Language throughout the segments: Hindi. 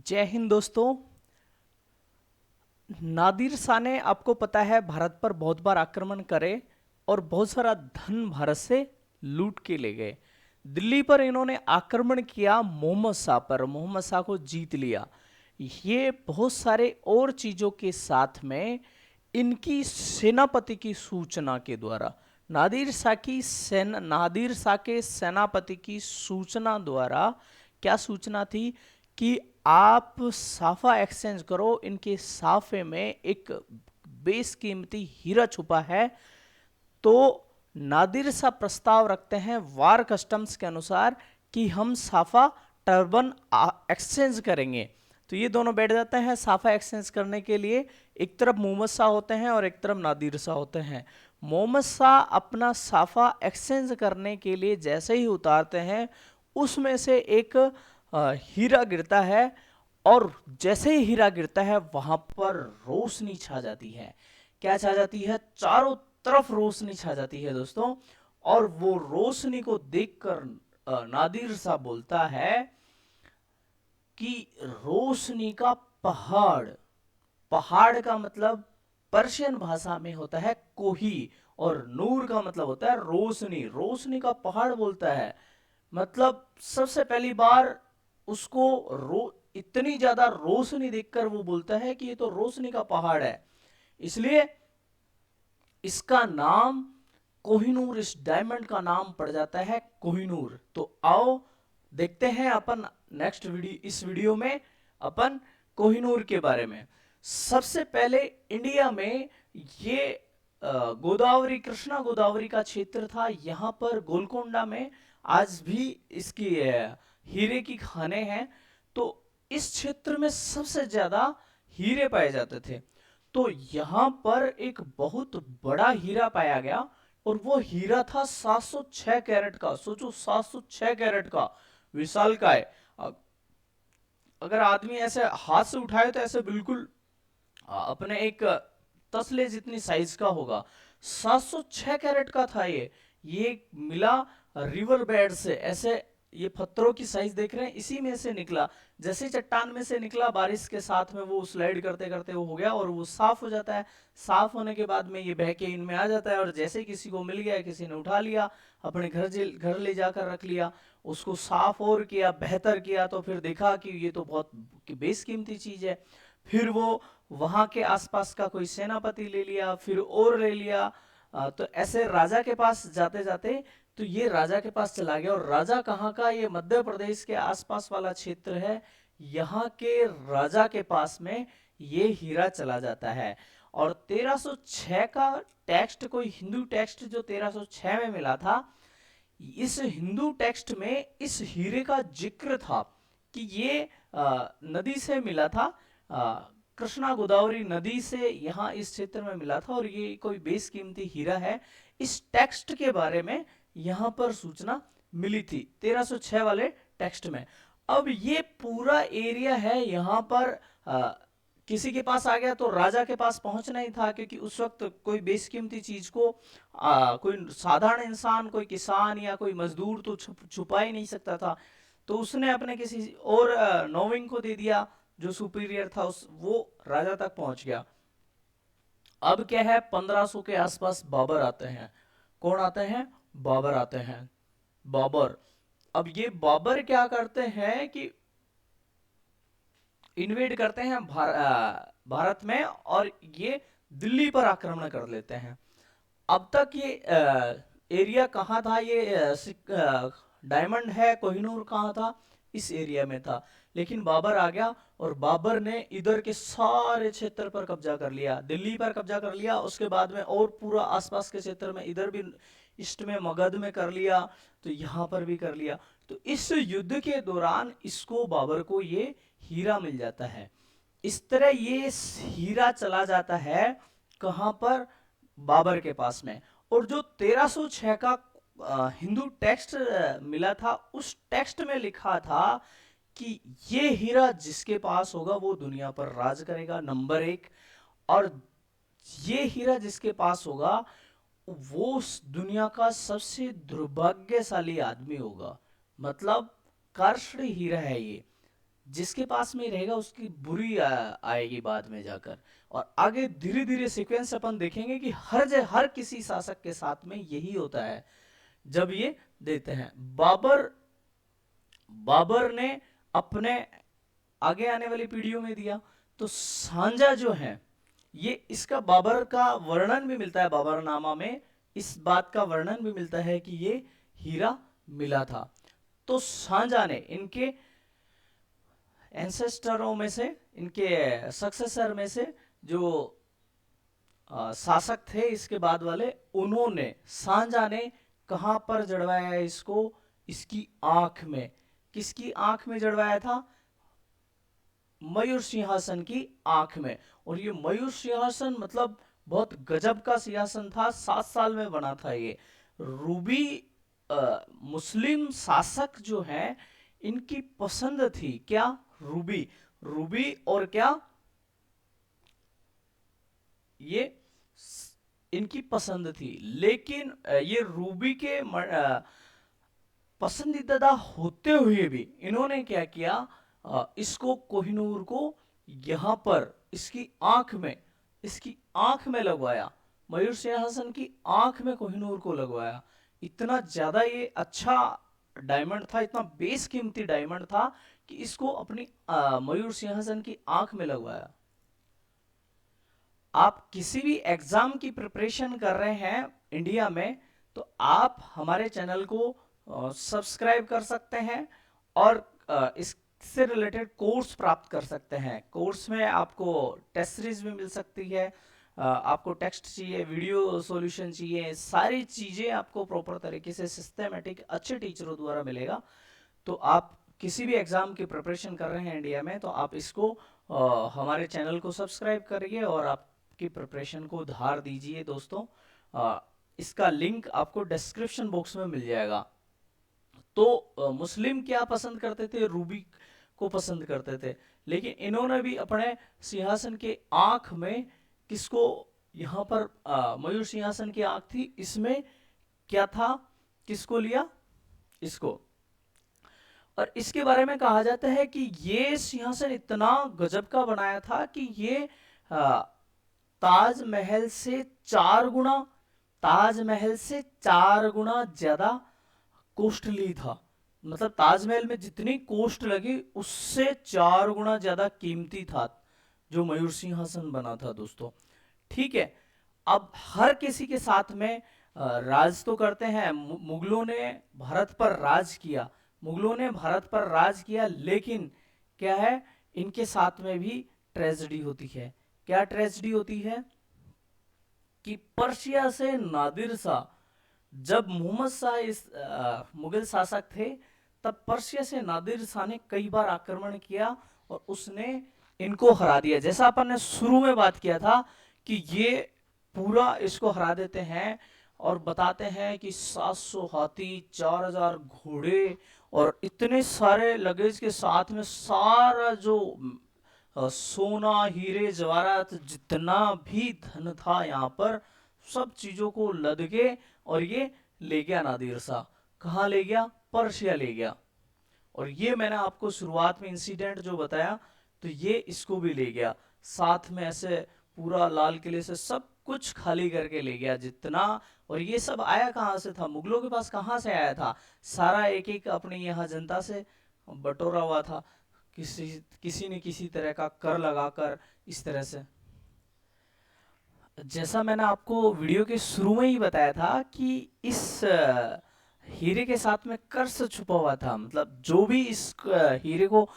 जय हिंद दोस्तों। नादिर शाह ने आपको पता है भारत पर बहुत बार आक्रमण करे और बहुत सारा धन भारत से लूट के ले गए। दिल्ली पर इन्होंने आक्रमण किया, मोहम्मद शाह पर, मोहम्मद शाह को जीत लिया। ये बहुत सारे और चीजों के साथ में इनकी सेनापति की सूचना के द्वारा, नादिर शाह के सेनापति की सूचना द्वारा क्या सूचना थी कि आप साफा एक्सचेंज करो, इनके साफे में एक बेशकीमती हीरा छुपा है। तो नादिर शाह प्रस्ताव रखते हैं वार कस्टम्स के अनुसार कि हम साफा टर्बन एक्सचेंज करेंगे। तो ये दोनों बैठ जाते हैं साफा एक्सचेंज करने के लिए। एक तरफ मोहम्मद शाह होते हैं और एक तरफ नादिर शाह होते हैं। मोहम्मद शाह अपना साफा एक्सचेंज करने के लिए जैसे ही उतारते हैं, उसमें से एक हीरा गिरता है, और जैसे ही हीरा गिरता है वहां पर रोशनी छा जाती है। क्या छा जाती है? चारों तरफ रोशनी छा जाती है दोस्तों। और वो रोशनी को देखकर नादिर शाह बोलता है कि रोशनी का पहाड़, पहाड़ का मतलब पर्शियन भाषा में होता है कोही, और नूर का मतलब होता है रोशनी। रोशनी का पहाड़ बोलता है, मतलब सबसे पहली बार उसको इतनी ज्यादा रोशनी देखकर वो बोलता है कि ये तो रोशनी का पहाड़ है। इसलिए इसका नाम कोहिनूर, इस डायमंड का नाम पड़ जाता है कोहिनूर। तो आओ देखते हैं अपन नेक्स्ट वीडियो, इस वीडियो में अपन कोहिनूर के बारे में। सबसे पहले इंडिया में ये गोदावरी, कृष्णा गोदावरी का क्षेत्र था। यहाँ पर गोलकोंडा में आज भी इसकी हीरे की खानें हैं। तो इस क्षेत्र में सबसे ज्यादा हीरे पाए जाते थे। तो यहाँ पर एक बहुत बड़ा हीरा पाया गया, और वो हीरा था 706 कैरेट का। सोचो, 706 कैरेट का, विशाल का है। अगर आदमी ऐसे हाथ से उठाए तो ऐसे बिल्कुल अपने एक तसले जितनी साइज का होगा। 706 कैरेट का था ये मिला रिवर बेड से। ऐसे ये पत्थरों की साइज देख रहे हैं, इसी में से निकला। जैसे चट्टान में से निकला, बारिश के साथ में वो स्लाइड करते करते वो हो गया और वो साफ हो जाता है। साफ होने के बाद में ये बह के इनमें आ जाता है, और जैसे किसी को मिल गया, किसी ने उठा लिया, अपने घर ले जाकर रख लिया, उसको साफ और किया, बेहतर किया, तो फिर देखा कि ये तो बहुत बेशकीमती चीज है। फिर वो वहां के आसपास का कोई सेनापति ले लिया, फिर और ले लिया। तो ऐसे राजा के पास जाते जाते तो ये राजा के पास चला गया। और राजा कहाँ का? ये मध्य प्रदेश के आसपास वाला क्षेत्र है। यहाँ के राजा के पास में ये हीरा चला जाता है। और 1306 का टेक्स्ट, कोई हिंदू टेक्स्ट जो 1306 में मिला था, इस हिंदू टेक्स्ट में इस हीरे का जिक्र था कि ये नदी से मिला था, कृष्णा गोदावरी नदी से यहाँ इस क्षेत्र में मिला था, और ये कोई बेशकीमती हीरा है। इस टेक्स्ट के बारे में यहाँ पर सूचना मिली थी 1306 वाले टेक्स्ट में। अब ये पूरा एरिया है, यहाँ पर किसी के पास आ गया तो राजा के पास पहुंचना ही था, क्योंकि उस वक्त कोई बेशकीमती चीज को कोई साधारण इंसान, कोई किसान या कोई मजदूर तो छुपा ही नहीं सकता था। तो उसने अपने किसी और नोविंग को दे दिया जो सुपीरियर था, वो राजा तक पहुंच गया। अब क्या है, 1500 के आसपास बाबर आते हैं। कौन आते हैं? बाबर आते हैं। बाबर, अब ये बाबर क्या करते हैं कि इन्वेड करते हैं भारत में, और ये दिल्ली पर आक्रमण कर लेते हैं। अब तक ये एरिया कहाँ था? ये डायमंड है कोहिनूर कहाँ था? इस एरिया में था। लेकिन बाबर आ गया और बाबर ने इधर के सारे क्षेत्र पर कब्जा कर लिया, दिल्ली पर कब्जा कर लिया। उसके बाद में और पूरा आसपास के क्षेत्र में, इधर भी ईस्ट में मगध में कर लिया, तो यहाँ पर भी कर लिया। तो इस युद्ध के दौरान इसको, बाबर को, ये हीरा मिल जाता है। इस तरह ये हीरा चला जाता है कहां पर? बाबर के पास में। और जो 1306 का हिंदू टेक्स्ट मिला था, उस टेक्स्ट में लिखा था कि ये हीरा जिसके पास होगा वो दुनिया पर राज करेगा, नंबर एक। और ये हीरा जिसके पास होगा वो दुनिया का सबसे दुर्भाग्यशाली आदमी होगा। मतलब कर्ष्ण हीरा है ये। जिसके पास में रहेगा उसकी बुरी आएगी बाद में जाकर। और आगे धीरे धीरे सीक्वेंस अपन देखेंगे कि हर किसी शासक के साथ में यही होता है जब ये देते हैं। बाबर ने अपने आगे आने वाली पीढ़ियों में दिया। तो सांझा जो है ये, इसका बाबर का वर्णन भी मिलता है, बाबरनामा में इस बात का वर्णन भी मिलता है कि ये हीरा मिला था। तो सांझा ने इनके एंसेस्टरों में से, इनके सक्सेसर में से जो शासक थे इसके बाद वाले, उन्होंने, सांझा ने कहां पर जड़वाया है इसको? इसकी आंख में। किसकी आंख में जड़वाया था? मयूर सिंहासन की आंख में। और ये मयूर सिंहासन मतलब बहुत गजब का सिंहासन था, 7 साल में बना था ये। रूबी मुस्लिम शासक जो है इनकी पसंद थी क्या? रूबी। रूबी और क्या? ये इनकी पसंद थी। लेकिन ये रूबी के पसंदीदा होते हुए भी इन्होंने क्या किया? इसको, कोहिनूर को यहां पर इसकी आंख में लगवाया। मयूर सिंहासन की आंख में कोहिनूर को लगवाया। इतना ज्यादा ये अच्छा डायमंड था, इतना बेशकीमती डायमंड था कि इसको अपनी मयूर सिंहासन की आंख में लगवाया। आप किसी भी एग्जाम की प्रिपरेशन कर रहे हैं इंडिया में, तो आप हमारे चैनल को सब्सक्राइब कर सकते हैं और इससे रिलेटेड कोर्स प्राप्त कर सकते हैं। कोर्स में आपको टेस्ट सीरीज भी मिल सकती है, आपको टेक्स्ट चाहिए, वीडियो सॉल्यूशन चाहिए, सारी चीजें आपको प्रॉपर तरीके से सिस्टमेटिक अच्छे टीचरों द्वारा मिलेगा। तो आप किसी भी एग्जाम की प्रिपरेशन कर रहे हैं इंडिया में, तो आप इसको हमारे चैनल को सब्सक्राइब करिए और आपकी प्रिपरेशन को धार दीजिए दोस्तों। इसका लिंक आपको डिस्क्रिप्शन बॉक्स में मिल जाएगा। तो मुस्लिम क्या पसंद करते थे? रूबी को पसंद करते थे। लेकिन इन्होंने भी अपने सिंहासन के आंख में किसको, यहां पर मयूर सिंहासन की आंख थी, इसमें क्या था? किसको लिया? इसको। और इसके बारे में कहा जाता है कि ये सिंहासन इतना गजब का बनाया था कि ये ताजमहल से 4 गुना, ताजमहल से 4 गुना ज्यादा कॉस्टली था। मतलब ताजमहल में जितनी कॉस्ट लगी उससे 4 गुना ज्यादा कीमती था जो मयूर सिंहासन बना था दोस्तों। ठीक है, अब हर किसी के साथ में राज तो करते हैं। मुगलों ने भारत पर राज किया, मुगलों ने भारत पर राज किया, लेकिन क्या है, इनके साथ में भी ट्रेजेडी होती है। क्या ट्रेजेडी होती है? कि पर्शिया से नादिर शाह, जब मोहम्मद शाह इस मुगल शासक थे, तब पर्शिया से नादिर शाह ने कई बार आक्रमण किया और उसने इनको हरा दिया। जैसा अपन ने शुरू में बात किया था कि ये पूरा इसको हरा देते हैं और बताते हैं कि 700 हाथी, 4000 घोड़े और इतने सारे लगेज के साथ में सारा जो सोना, हीरे, जवाहरात, जितना भी धन था यहाँ पर, सब चीजों को लद के और ये ले गया नादिर शाह। कहाँ ले गया? पर्शिया ले गया। और ये मैंने आपको शुरुआत में इंसिडेंट जो बताया, तो ये इसको भी ले गया साथ में, ऐसे पूरा लाल किले से सब कुछ खाली करके ले गया जितना। और ये सब आया कहाँ से था? मुगलों के पास कहाँ से आया था? सारा एक एक अपनी यहाँ जनता से बटोरा हुआ था, किसी किसी ने किसी तरह का कर लगाकर, इस तरह से। जैसा मैंने आपको वीडियो के शुरू में ही बताया था कि इस हीरे के साथ में कर्ज छुपा हुआ था। मतलब जो भी इस हीरे को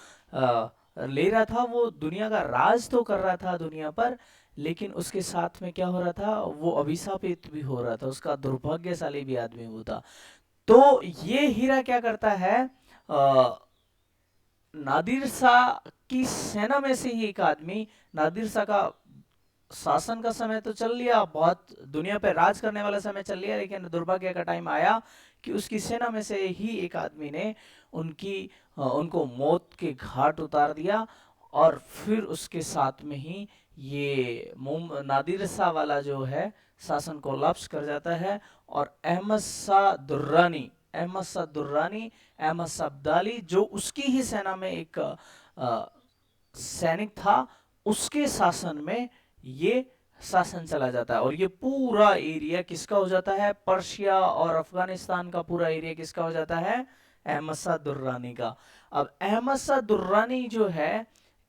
ले रहा था वो दुनिया का राज तो कर रहा था दुनिया पर, लेकिन उसके साथ में क्या हो रहा था? वो अभिशापित भी हो रहा था, उसका दुर्भाग्यशाली भी आदमी वो था। तो ये हीरा क्या करता है? नादिर शाह की सेना में से ही एक आदमी, नादिर शाह का शासन का समय तो चल लिया, बहुत दुनिया पे राज करने वाला समय चल लिया, लेकिन दुर्भाग्य का टाइम आया कि उसकी सेना में से ही एक आदमी ने उनको मौत के घाट उतार दिया। और फिर उसके साथ में ही ये नादिर शाह वाला जो है शासन कोलैप्स कर जाता है। और अहमद शाह दुर्रानी, अहमद शाह अब्दाली, जो उसकी ही सेना में एक सैनिक था, उसके शासन में ये शासन चला जाता है। और ये पूरा एरिया किसका हो जाता है? पर्शिया और अफगानिस्तान का पूरा एरिया किसका हो जाता है? अहमद शाह दुर्रानी का। अब अहमद शाह दुर्रानी जो है,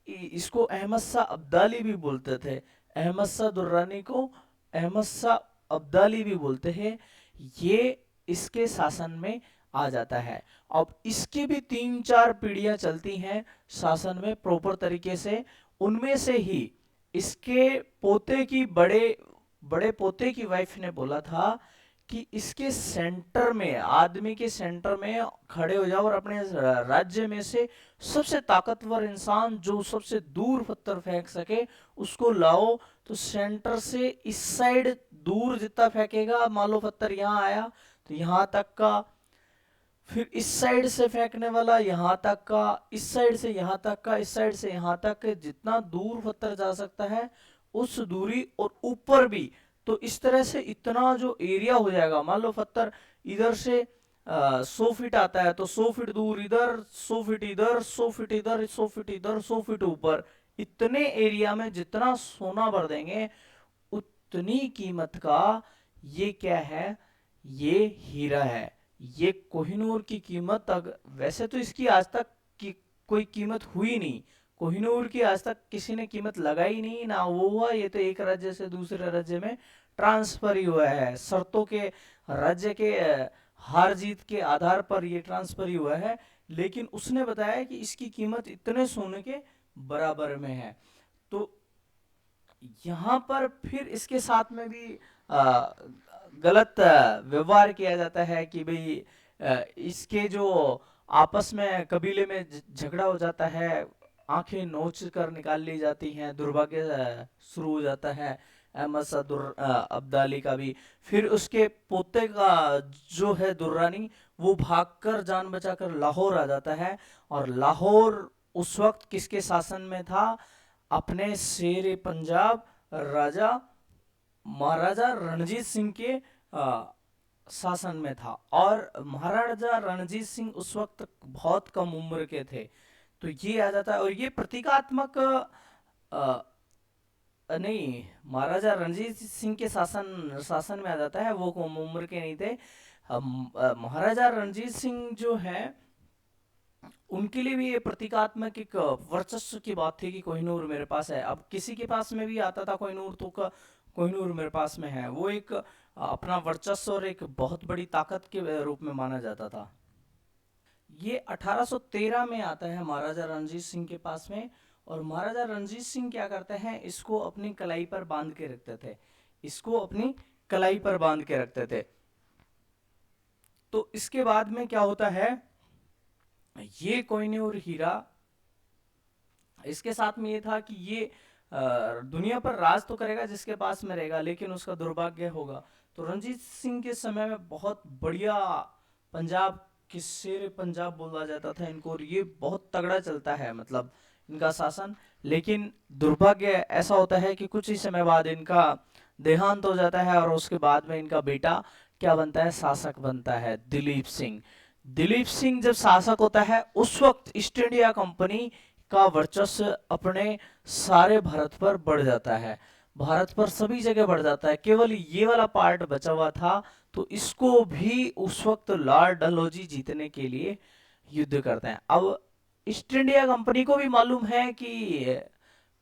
इसको अहमद शाह अब्दाली भी बोलते थे। अहमद शाह दुर्रानी को अहमद शाह अब्दाली भी बोलते हैं। ये इसके शासन में आ जाता है। अब इसकी भी 3-4 पीढ़ियां चलती हैं शासन में प्रॉपर तरीके से। उनमें से ही इसके पोते की बड़े पोते की वाइफ ने बोला था कि इसके सेंटर में, आदमी के सेंटर में खड़े हो जाओ और अपने राज्य में से सबसे ताकतवर इंसान जो सबसे दूर पत्थर फेंक सके उसको लाओ। तो सेंटर से इस साइड दूर जितना फेंकेगा, मान लो पत्थर यहाँ आया तो यहाँ तक का, फिर इस साइड से फेंकने वाला यहाँ तक का, इस साइड से यहाँ तक का, इस साइड से यहाँ तक, जितना दूर पत्थर जा सकता है उस दूरी, और ऊपर भी। तो इस तरह से इतना जो एरिया हो जाएगा, मान लो पत्थर इधर से 100 फीट आता है तो 100 फीट दूर इधर, 100 फीट इधर, 100 फीट इधर, 100 फीट इधर, 100 फीट ऊपर, इतने एरिया में जितना सोना भर देंगे उतनी कीमत का ये क्या है? ये हीरा है। ये कोहिनूर की कीमत वैसे तो इसकी आज तक की कोई कीमत हुई नहीं। कोहिनूर की आज तक किसी ने कीमत लगाई नहीं, ना वो हुआ। ये तो एक राज्य से दूसरे राज्य में ट्रांसफर ही हुआ है, शर्तों के, राज्य के हार जीत के आधार पर ये ट्रांसफर ही हुआ है। लेकिन उसने बताया कि इसकी कीमत इतने सोने के बराबर में है। तो यहाँ पर फिर इसके साथ में भी गलत व्यवहार किया जाता है कि भाई इसके जो आपस में कबीले में झगड़ा हो जाता है, आंखें नोच कर निकाल ली जाती हैं, दुर्भाग्य शुरू हो जाता है अहमद शाह अब्दाली का भी। फिर उसके पोते का जो है दुर्रानी, वो भागकर जान बचाकर लाहौर आ जाता है। और लाहौर उस वक्त किसके शासन में था? अपने शेर पंजाब राजा महाराजा रणजीत सिंह के शासन में था। और महाराजा रणजीत सिंह उस वक्त बहुत कम उम्र के थे। तो ये आ जाता है। और ये प्रतीकात्मक नहीं, महाराजा रणजीत सिंह के शासन में आ जाता है, वो कम उम्र के नहीं थे। महाराजा रणजीत सिंह जो है, उनके लिए भी ये प्रतीकात्मक एक वर्चस्व की बात थी कि कोहिनूर मेरे पास है। अब किसी के पास में भी आता था कोहिनूर तो कोहिनूर मेरे पास में है, वो एक अपना वर्चस्व और एक बहुत बड़ी ताकत के रूप में माना जाता था। ये 1813 में आता है महाराजा रणजीत सिंह के पास में। और महाराजा रणजीत सिंह क्या करते हैं, इसको अपनी कलाई पर बांध के रखते थे, इसको अपनी कलाई पर बांध के रखते थे। तो इसके बाद में क्या होता है, ये कोहिनूर हीरा, इसके साथ में ये था कि ये दुनिया पर राज तो करेगा जिसके पास में रहेगा, लेकिन उसका दुर्भाग्य होगा। तो रणजीत सिंह के समय में बहुत बढ़िया पंजाब के शेर पंजाब बोला जाता था इनको, और ये बहुत तगड़ा चलता है मतलब इनका शासन। लेकिन दुर्भाग्य ऐसा होता है कि कुछ ही समय बाद इनका देहांत हो जाता है, और उसके बाद में इनका बेटा क्या बनता है? शासक बनता है, दिलीप सिंह। दिलीप सिंह जब शासक होता है उस वक्त ईस्ट इंडिया कंपनी का वर्चस्व अपने सारे भारत पर बढ़ जाता है, भारत पर सभी जगह बढ़ जाता है। केवल ये वाला पार्ट बचा हुआ था, तो इसको भी उस वक्त लॉर्ड डलहौजी जीतने के लिए युद्ध करते हैं। अब ईस्ट इंडिया कंपनी को भी मालूम है कि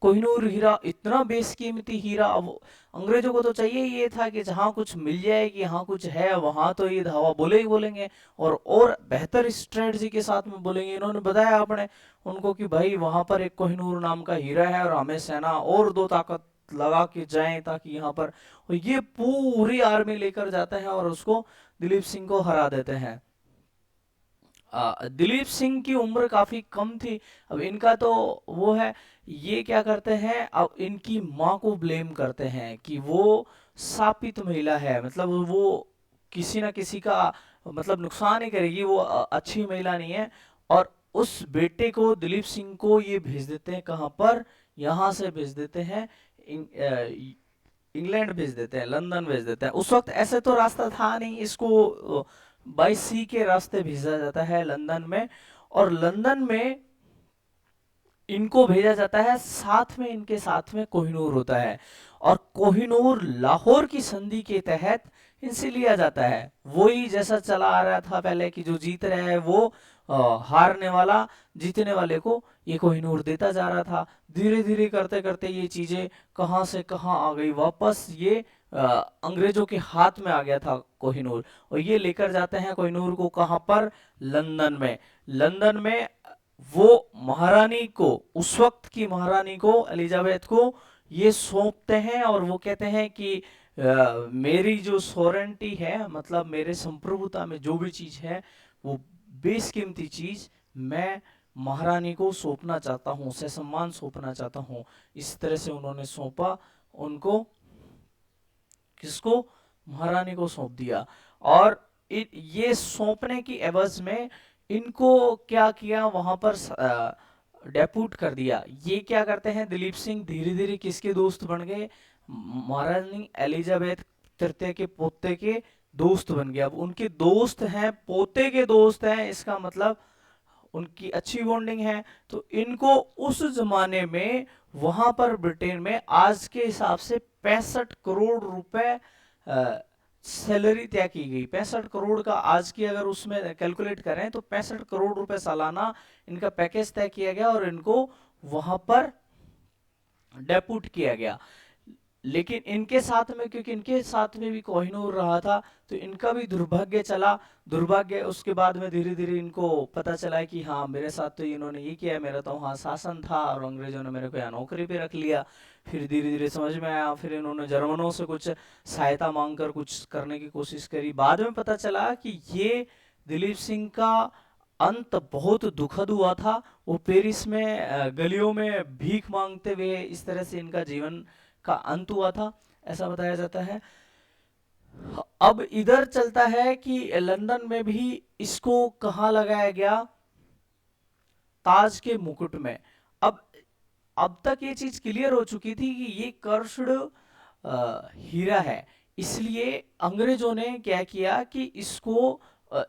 कोहिनूर हीरा इतना बेशकीमती हीरा, अब अंग्रेजों को तो चाहिए ये था कि जहां कुछ मिल जाए कि हाँ कुछ है, वहां तो ये धावा बोले ही बोलेंगे, और बेहतर स्ट्रेटजी के साथ में बोलेंगे। इन्होंने बताया अपने उनको कि भाई वहां पर एक कोहिनूर नाम का हीरा है, और हमें सेना और 2 ताकत लगा के जाएं ताकि यहाँ पर, और ये पूरी आर्मी लेकर जाते हैं और उसको दिलीप सिंह को हरा देते हैं। दिलीप सिंह की उम्र काफी कम थी। अब इनका तो वो है, ये क्या करते हैं, अब इनकी माँ को ब्लेम करते हैं कि वो शापित महिला है, मतलब वो किसी ना किसी का मतलब नुकसान ही करेगी, वो अच्छी महिला नहीं है। और उस बेटे को, दिलीप सिंह को, ये भेज देते हैं कहाँ पर? यहाँ से भेज देते हैं इंग्लैंड भेज देते हैं, लंदन भेज देते हैं। उस वक्त ऐसे तो रास्ता था नहीं, इसको बाई सी के रास्ते भेजा जाता है लंदन में। और लंदन में इनको भेजा जाता है, साथ में इनके साथ में कोहिनूर होता है, और कोहिनूर लाहौर की संधि के तहत इनसे लिया जाता है। वही जैसा चला आ रहा था पहले कि जो जीत रहा है वो हारने वाला जीतने वाले को ये कोहिनूर देता जा रहा था। धीरे धीरे करते करते ये चीजें कहाँ से कहाँ आ गई, वापस ये अंग्रेजों के हाथ में आ गया था कोहिनूर। और ये लेकर जाते हैं कोहिनूर को कहाँ पर, लंदन में। लंदन में वो महारानी को, उस वक्त की महारानी को, एलिजाबेथ को ये सौंपते हैं, और वो कहते हैं कि मेरी जो सोरेंटी है, मतलब मेरे संप्रभुता में जो भी चीज है, वो बेशकीमती चीज मैं महारानी को सौंपना चाहता हूँ, उसे सम्मान सौंपना चाहता हूँ। इस तरह से उन्होंने सौंपा उनको, किसको, महारानी को सौंप दिया। और ये सौंपने की एवज में इनको क्या किया, वहां पर डेपूट कर दिया। ये क्या करते हैं, दिलीप सिंह धीरे धीरे किसके दोस्त बन गए, महारानी एलिजाबेथ तृतीय के पोते के दोस्त बन गए। अब उनके दोस्त हैं, पोते के दोस्त हैं, इसका मतलब उनकी अच्छी बॉन्डिंग है। तो इनको उस जमाने में वहां पर ब्रिटेन में आज के हिसाब से 65 करोड़ रुपए सैलरी तय की गई। 65 करोड़ का आज की अगर उसमें कैलकुलेट करें तो 65 करोड़ रुपए सालाना इनका पैकेज तय किया गया, और इनको वहां पर डेपूट किया गया। लेकिन इनके साथ में, क्योंकि इनके साथ में भी कोहिनूर रहा था, तो इनका भी दुर्भाग्य चला। दुर्भाग्य उसके बाद में धीरे धीरे इनको पता चला कि हाँ, मेरे साथ तो इन्होंने ये किया, मेरा तो वहाँ शासन था और अंग्रेजों ने मेरे को यहाँ नौकरी पे रख लिया। फिर धीरे धीरे समझ में आया, फिर इन्होंने जर्मनों से कुछ सहायता मांगकर कुछ करने की कोशिश करी। बाद में पता चला कि ये दिलीप सिंह का अंत बहुत दुखद हुआ था। वो पेरिस में गलियों में भीख मांगते हुए इस तरह से इनका जीवन का अंत हुआ था, ऐसा बताया जाता है। अब इधर चलता है कि लंदन में भी इसको कहाँ लगाया गया, ताज के मुकुट में। अब अब तक ये चीज क्लियर हो चुकी थी कि ये कर्ष्ड हीरा है, इसलिए अंग्रेजों ने क्या किया कि इसको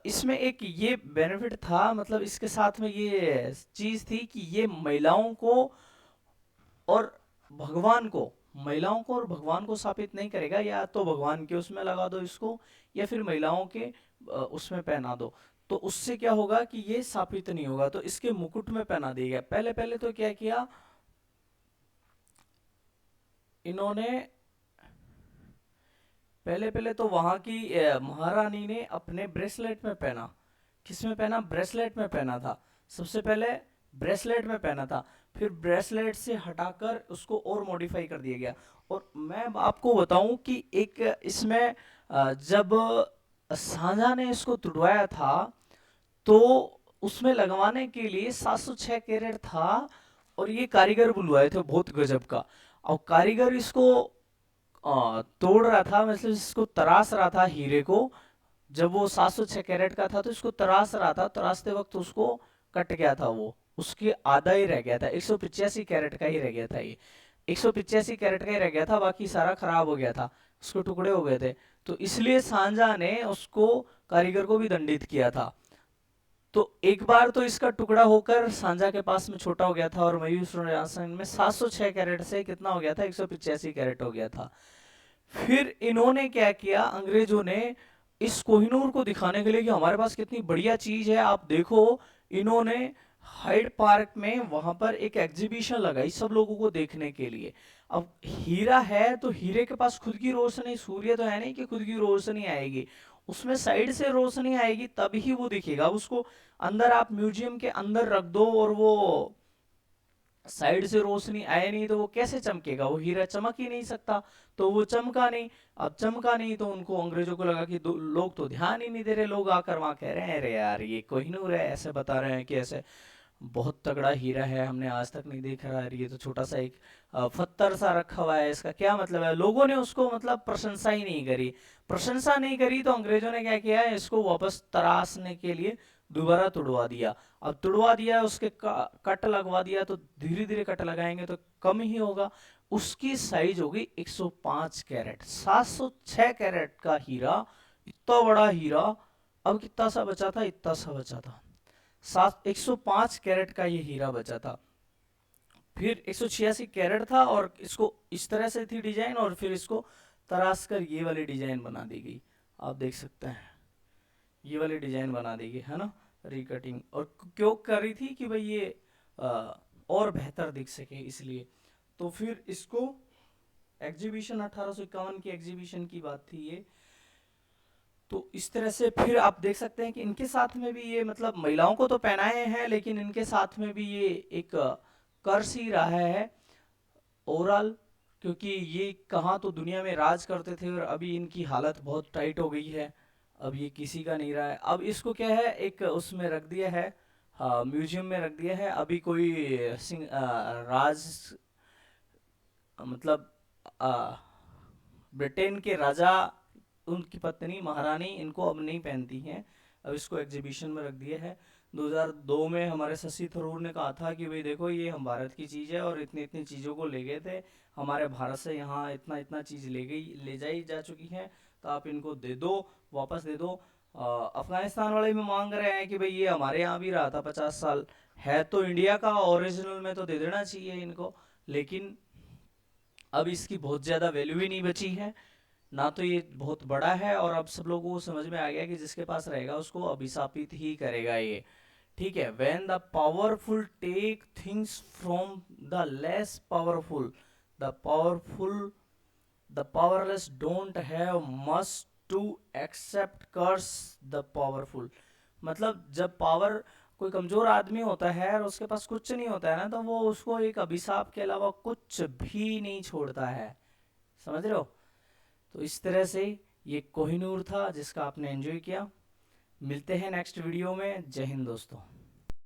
इसमें एक ये बेनिफिट था, मतलब इसके साथ में ये चीज थी कि ये महिलाओं को और भगवान को, महिलाओं को और भगवान को स्थापित नहीं करेगा। या तो भगवान के उसमें लगा दो इसको, या फिर महिलाओं के उसमें पहना दो, तो उससे क्या होगा कि ये स्थापित नहीं होगा। तो इसके मुकुट में पहना दिया गया। पहले पहले तो क्या किया इन्होंने, पहले पहले तो वहां की महारानी ने अपने ब्रेसलेट में पहना। किसमें पहना, ब्रेसलेट में पहना था। सबसे पहले ब्रेसलेट में पहना था, फिर ब्रेसलेट से हटाकर उसको और मॉडिफाई कर दिया गया। और मैं आपको बताऊं कि एक इसमें जब सांझा ने इसको तुड़वाया था, तो उसमें लगवाने के लिए 706 कैरेट था, और ये कारीगर बुलवाए थे बहुत गजब का। और कारीगर इसको तोड़ रहा था, मतलब इसको तराश रहा था हीरे को। जब वो 706 कैरेट का था तो इसको तराश रहा था, तराशते वक्त उसको कट गया था, वो उसके आधा ही रह गया था, 185 कैरेट का ही रह गया था ये, 185 कैरेट का ही रह गया था, बाकी सारा खराब हो गया था, उसके टुकड़े हो गए थे। तो इसलिए सांझा ने उसको, कारीगर को भी दंडित किया था। तो एक बार तो इसका टुकड़ा होकर सांझा के पास में छोटा हो गया था, और मयूर सिंहासन में 706 कैरेट से कितना हो गया था, 185 कैरेट हो गया था। फिर इन्होंने क्या किया, अंग्रेजों ने इस कोहिनूर को दिखाने के लिए कि हमारे पास कितनी बढ़िया चीज है, आप देखो, इन्होंने हाइड पार्क में वहां पर एक एग्जीबिशन लगाई सब लोगों को देखने के लिए। अब हीरा है तो हीरे के पास खुद की रोशनी, सूर्य तो है नहीं कि खुद की रोशनी आएगी, उसमें साइड से रोशनी आएगी तभी ही वो दिखेगा। उसको अंदर आप म्यूजियम के अंदर रख दो और वो साइड से रोशनी आए नहीं तो वो कैसे चमकेगा, वो हीरा चमक ही नहीं सकता। तो वो चमका नहीं। अब चमका नहीं तो उनको, अंग्रेजों को लगा कि लोग तो ध्यान ही नहीं दे रहे, लोग आकर वहां कह रहे हैं अरे यार ये कोहिनूर है, ऐसे बता रहे हैं कि ऐसे बहुत तगड़ा हीरा है, हमने आज तक नहीं देखा यार, ये तो छोटा सा एक पत्थर सा रखा हुआ है, इसका क्या मतलब है। लोगों ने उसको मतलब प्रशंसा ही नहीं करी। प्रशंसा नहीं करी तो अंग्रेजों ने क्या किया, इसको वापस तराशने के लिए दोबारा तुड़वा दिया। अब तुड़वा दिया, उसके कट लगवा दिया, तो धीरे धीरे कट लगाएंगे तो कम ही होगा। उसकी साइज होगी 105 कैरेट, 706 कैरेट का हीरा, इतना बड़ा हीरा। अब कितना सा बचा था, इतना सा बचा था, 105 कैरेट का ये हीरा बचा था। फिर 186 कैरेट था और इसको इस तरह से थी डिजाइन, और फिर इसको तराश कर ये वाली डिजाइन बना दी गई। आप देख सकते हैं ये वाली डिजाइन बना दी गई है ना, रिकटिंग। और क्यों कर रही थी कि भाई ये और बेहतर दिख सके इसलिए। तो फिर इसको एग्जीबिशन 1851 की एग्जीबिशन की बात थी ये। तो इस तरह से फिर आप देख सकते हैं कि इनके साथ में भी ये मतलब महिलाओं को तो पहनाए हैं, लेकिन इनके साथ में भी ये एक कर्स ही रहा है ओवरऑल, क्योंकि ये कहाँ तो दुनिया में राज करते थे और अभी इनकी हालत बहुत टाइट हो गई है। अब ये किसी का नहीं रहा है। अब इसको क्या है, एक उसमें रख दिया है, हाँ म्यूजियम में रख दिया है। अभी कोई राज मतलब ब्रिटेन के राजा, उनकी पत्नी महारानी इनको अब नहीं पहनती हैं। अब इसको एग्जीबिशन में रख दिया है। 2002 में हमारे शशि थरूर ने कहा था कि भाई देखो ये हम भारत की चीज़ है और इतनी इतनी चीज़ों को ले गए थे हमारे भारत से, यहाँ इतना इतना चीज़ ले जाई जा चुकी है, तो आप इनको दे दो, वापस दे दो। अफगानिस्तान वाले भी मांग रहे हैं कि भाई ये हमारे यहाँ भी रहा था 50 साल, है तो इंडिया का ओरिजिनल में, तो दे देना चाहिए इनको। लेकिन अब इसकी बहुत ज़्यादा वैल्यू ही नहीं बची है ना, तो ये बहुत बड़ा है और अब सब लोगों को समझ में आ गया कि जिसके पास रहेगा उसको अभिशापित ही करेगा ये। ठीक है, when the powerful take things from the less powerful, the powerful the powerless don't have much to accept curse the powerful। मतलब जब पावर, कोई कमजोर आदमी होता है और उसके पास कुछ नहीं होता है ना, तो वो उसको एक अभिशाप के अलावा कुछ भी नहीं छोड़ता है। समझ रहे हो? तो इस तरह से ये कोहिनूर था जिसका आपने एंजॉय किया। मिलते हैं नेक्स्ट वीडियो में। जय हिंद दोस्तों।